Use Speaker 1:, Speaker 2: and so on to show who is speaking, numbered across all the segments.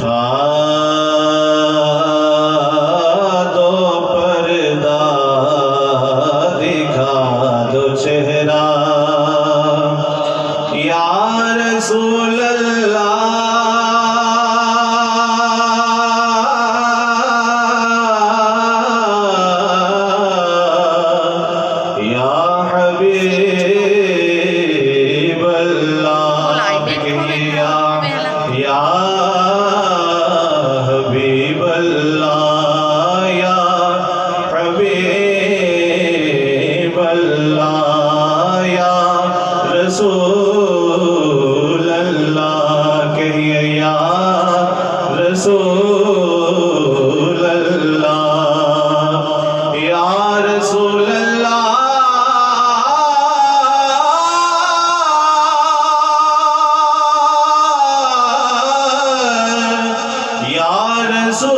Speaker 1: اٹھا دو پردہ دکھا دو چہرہ یا رسول اللہ یا حبیب اللہ یا حبیب اللہ یا حبیب اللہ یا رسول اللہ کہیے یا رسول اللہ یا رسول اللہ یا رسول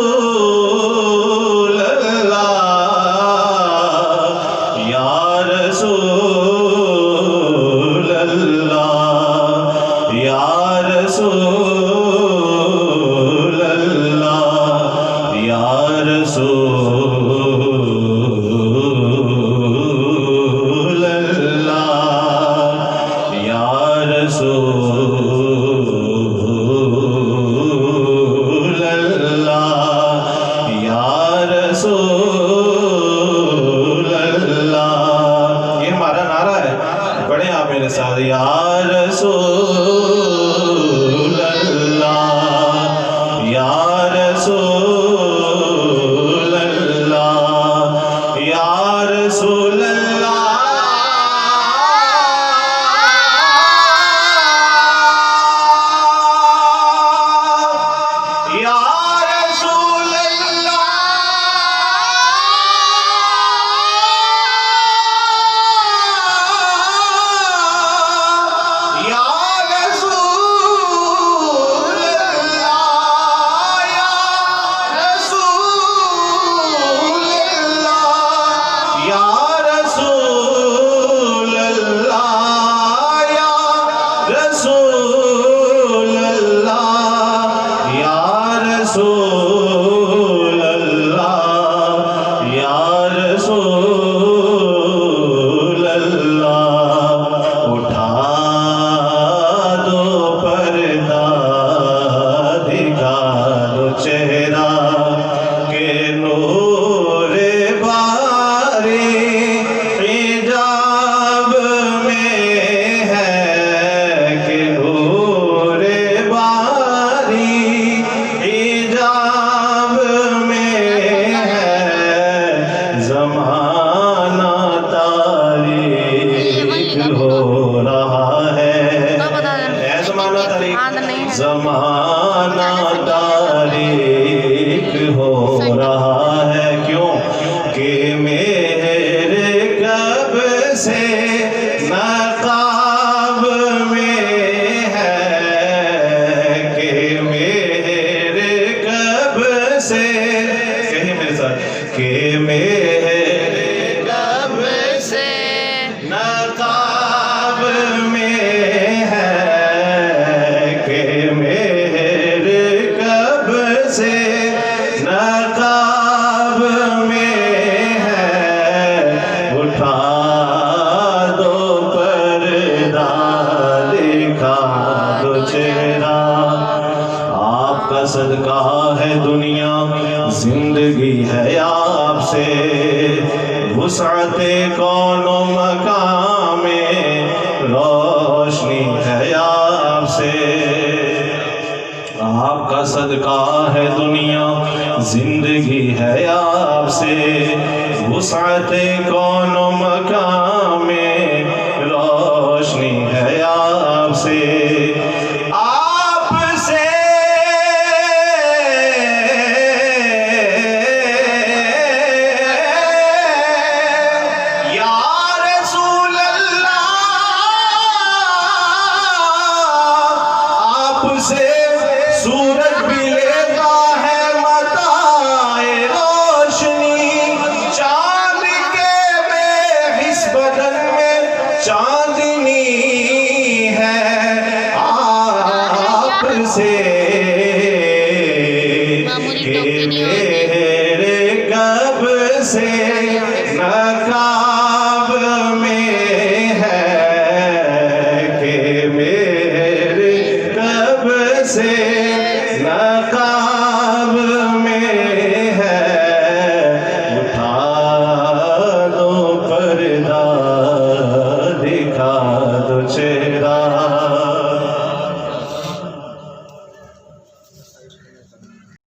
Speaker 1: اللہ یا رسول اللہ یا رسول اللہ یا رسول اللہ یا رسول اللہ یا رسول اللہ یہ ہمارا نعرہ ہے پڑھیں آپ میرے ساتھ یا رسول اللہ یا رسول اللہ یا رسول اللہ یا رسول اللہ یا رسول اللہ یا رسول اللہ یا رسول اللہ یا رسول اللہ یا رسول اللہ یا رسول اللہ اٹھا دو پردہ دکھا دو چہرہ کہ نور باری حجاب میں ہے کہ نور باری حجاب میں ہے زمانہ تاریک ہو رہا ہے زمانہ تاریک زمانہ تاریک ہو رہا ہے کیوں کہ میرے کب سے نقاب میں ہے کہ میرے کب سے کہیں میرے ساتھ کہ میرے کب سے نقاب میں ہے کہ میرے کب سے نقاب میں ہے اٹھا دو پردہ دکھا دو چہرہ آپ کا صدقہ ہے دنیا زندگی ہے آپ سے وسعت کون و مقام میں روشنی ہے آپ سے آپ کا صدقہ ہے دنیا زندگی ہے آپ سے وسعت کون و مقام میں روشنی ہے آپ سے آپ سے یا رسول اللہ آپ سے سورج بھی لیتا ہے متاع روشنی چاند کے بے حس بدن میں چاندنی ہے آپ سے میرے کب سے نقاب میں ہے، کہ میرے کب سے نقاب